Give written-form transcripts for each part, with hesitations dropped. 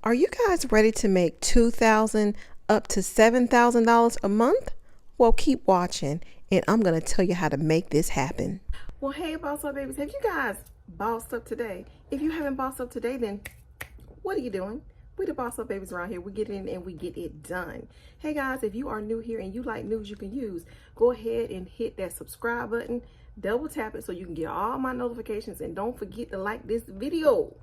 Are you guys ready to make $2,000 up to $7,000 a month? Well, keep watching and I'm going to tell you how to make this happen. Well, hey, Boss Up Babies, have you guys bossed up today? If you haven't bossed up today, then what are you doing? We the Boss Up Babies around here. We get in and we get it done. Hey guys, if you are new here and you like news you can use, go ahead and hit that subscribe button. Double tap it so you can get all my notifications, and don't forget to like this video.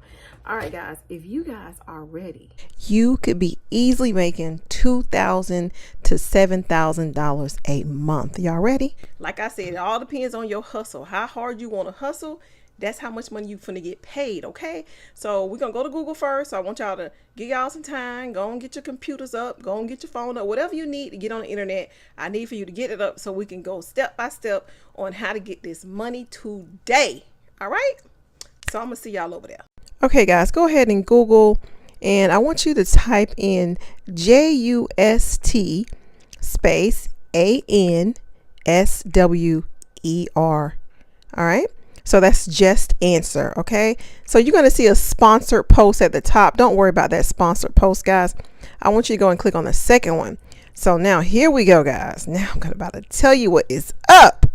All right guys, if you guys are ready, you could be easily making $2,000 to $7,000 a month. Y'all ready? Like I said, it all depends on your hustle. How hard you want to hustle, that's how much money you finna get paid. Okay, so we're gonna go to Google first. So I want y'all to give y'all some time. Go and get your computers up, go and get your phone up, whatever you need to get on the internet. I need for you to get it up so we can go step by step on how to get this money today. All right, so I'm gonna see y'all over there. Okay guys, go ahead and Google, and I want you to type in JUST space ANSWER. all right, so that's just answer. Okay, so you're going to see a sponsored post at the top. Don't worry about that sponsored post, guys. I want you to go and click on the second one. So now here we go, guys. Now I'm about to tell you what is up.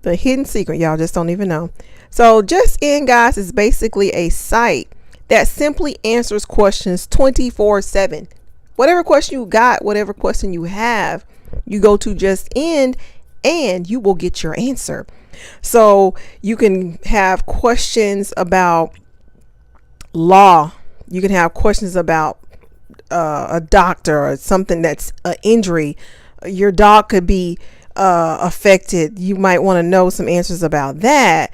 The hidden secret, y'all just don't even know. So Just In, guys, is basically a site that simply answers questions 24/7. Whatever question you got, whatever question you have, you go to Just In and you will get your answer. So you can have questions about law. You can have questions about a doctor or something that's an injury. Your dog could be affected. You might want to know some answers about that.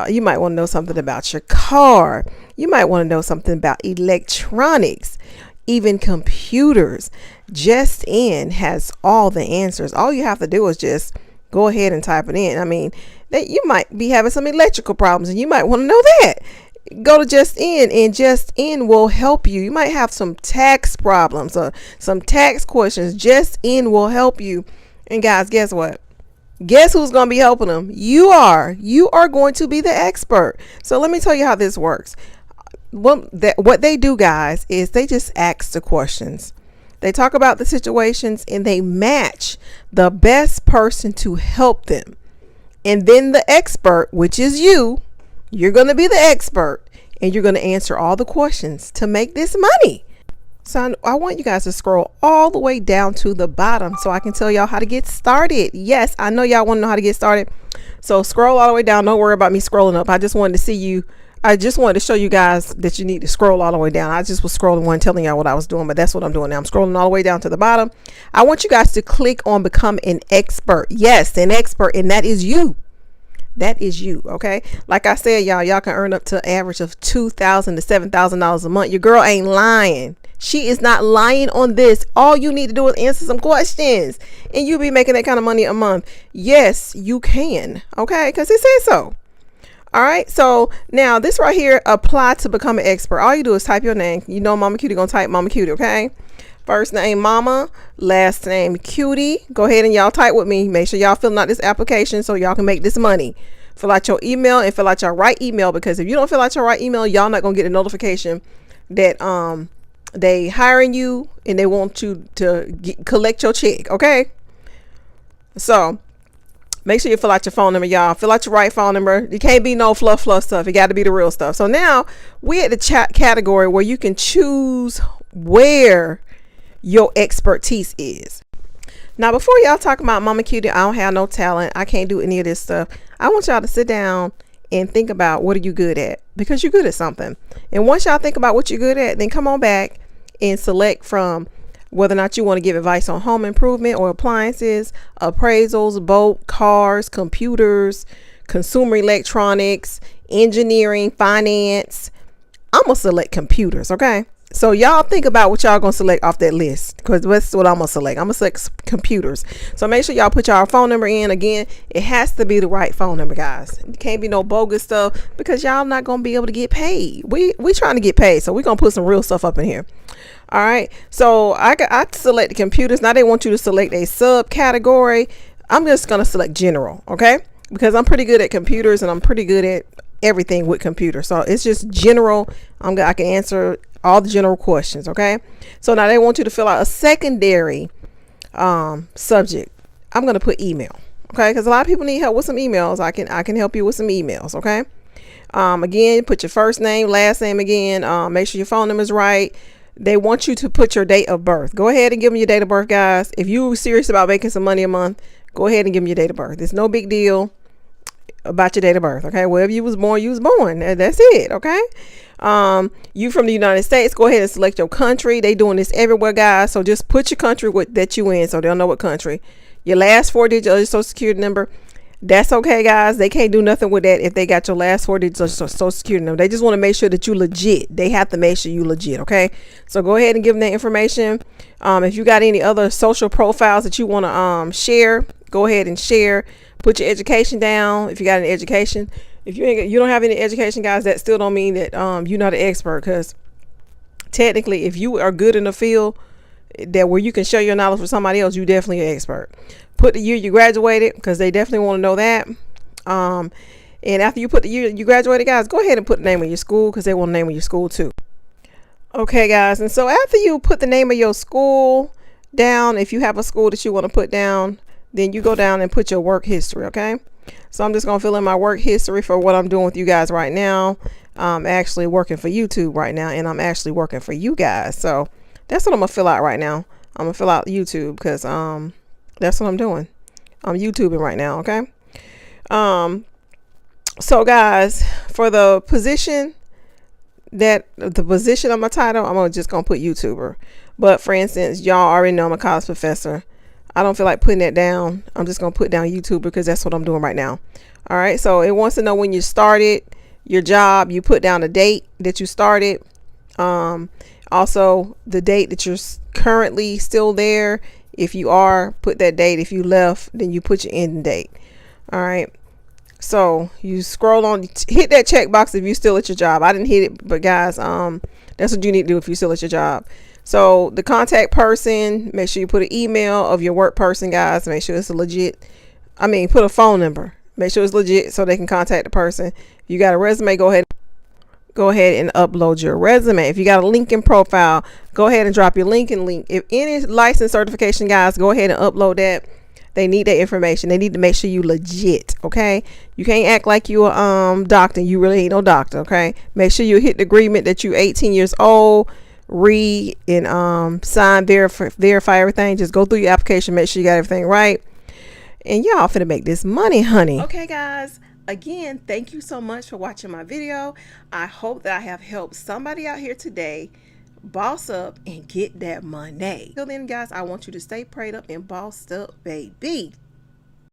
You might want to know something about your car. You might want to know something about electronics, even computers. Just In has all the answers. All you have to do is just go ahead and type it in. I mean, that you might be having some electrical problems and you might want to know that. Go to Just In and Just In will help you. You might have some tax problems or some tax questions. Just In will help you. And guys, guess what? Guess who's going to be helping them? You are. You are going to be the expert. So let me tell you how this works. What they do, guys, is they just ask the questions. They talk about the situations and they match the best person to help them. And then the expert, which is you're going to be the expert and you're going to answer all the questions to make this money. So I want you guys to scroll all the way down to the bottom so I can tell y'all how to get started. Yes, I know y'all want to know how to get started. So scroll all the way down. Don't worry about me scrolling up. I just wanted to see you. I just wanted to show you guys that you need to scroll all the way down. I just was scrolling one telling y'all what I was doing, but that's what I'm doing now. I'm scrolling all the way down to the bottom. I want you guys to click on Become an Expert. Yes, an expert, and that is you. That is you. Okay, like I said, y'all can earn up to an average of $2,000 to $7,000 a month. Your girl ain't lying. She is not lying on this. All you need to do is answer some questions and you'll be making that kind of money a month. Yes, you can. Okay, because it says so. All right, so now this right here, apply to become an expert. All you do is type your name. You know Mama Cutie gonna type Mama Cutie. Okay, first name Mama, last name Cutie. Go ahead and y'all type with me. Make sure y'all filling out this application so y'all can make this money. Fill out your email and fill out your right email, because if you don't fill out your right email, y'all not gonna get a notification that they hiring you and they want you to collect your check. Okay, so make sure you fill out your phone number, y'all. Fill out your right phone number. It can't be no fluff stuff. It got to be the real stuff. So now we're at the chat category where you can choose where your expertise is. Now, before y'all talk about Mama Cutie, I don't have no talent, I can't do any of this stuff, I want y'all to sit down and think about what are you good at, because you're good at something. And once y'all think about what you're good at, then come on back and select from whether or not you want to give advice on home improvement or appliances, appraisals, boat, cars, computers, consumer electronics, engineering, finance. I'm gonna select computers. Okay, so y'all think about what y'all gonna select off that list, because that's what I'm gonna select. I'm gonna select computers. So make sure y'all put y'all phone number in. Again, it has to be the right phone number, guys. It can't be no bogus stuff, because y'all not gonna be able to get paid. We trying to get paid, so we're gonna put some real stuff up in here. All right, so I select the computers. Now they want you to select a subcategory. I'm just gonna select general, okay, because I'm pretty good at computers and I'm pretty good at everything with computers. So it's just general. I can answer all the general questions. Okay, so now they want you to fill out a secondary subject. I'm going to put email. Okay, because a lot of people need help with some emails. I can help you with some emails. Okay, again, put your first name, last name again. Make sure your phone number is right. They want you to put your date of birth. Go ahead and give them your date of birth, guys. If you're serious about making some money a month, go ahead and give them your date of birth. It's no big deal about your date of birth. Okay, wherever you was born, you was born. That's it. Okay, you from the United States, go ahead and select your country. They doing this everywhere, guys, so just put your country that you in, so they'll know what country. Your last 4 digits of your social security number. That's okay, guys. They can't do nothing with that if they got your last 4 digits of social security number. They just want to make sure that you legit. They have to make sure you legit. Okay, so go ahead and give them that information. If you got any other social profiles that you want to share, go ahead and share. Put your education down if you got an education. If you don't have any education, guys, that still don't mean that you're not an expert, because technically if you are good in the field that where you can share your knowledge with somebody else, you definitely an expert. Put the year you graduated, because they definitely want to know that. And after you put the year you graduated, guys, go ahead and put the name of your school, because they want the name of your school too. Okay, guys, and so after you put the name of your school down, if you have a school that you want to put down, then you go down and put your work history. Okay, so I'm just gonna fill in my work history for what I'm doing with you guys right now. I'm actually working for YouTube right now, and I'm actually working for you guys, so that's what I'm gonna fill out right now. I'm gonna fill out YouTube, because that's what I'm doing. I'm YouTubing right now. Okay, so guys, for the position of my title, I'm just gonna put YouTuber. But for instance, y'all already know I'm a college professor. I don't feel like putting that down. I'm just gonna put down YouTuber, because that's what I'm doing right now. All right, so it wants to know when you started your job. You put down the date that you started, also the date that you're currently still there. If you are, put that date. If you left, then you put your ending date. All right, so you scroll on, hit that check box if you're still at your job. I didn't hit it, but guys, that's what you need to do if you're still at your job. So the contact person, make sure you put an email of your work person, guys. Make sure it's a legit. Put a phone number. Make sure it's legit so they can contact the person. If you got a resume, go ahead and upload your resume. If you got a LinkedIn profile, go ahead and drop your LinkedIn link. If any license certification, guys, go ahead and upload that. They need that information. They need to make sure you legit. Okay, you can't act like you a doctor. You really ain't no doctor. Okay, make sure you hit the agreement that you 18 years old. Read and sign, verify everything. Just go through your application, make sure you got everything right, and y'all finna make this money, honey. Okay, guys, again, thank you so much for watching my video. I hope that I have helped somebody out here today boss up and get that money. Till then, guys, I want you to stay prayed up and bossed up, baby.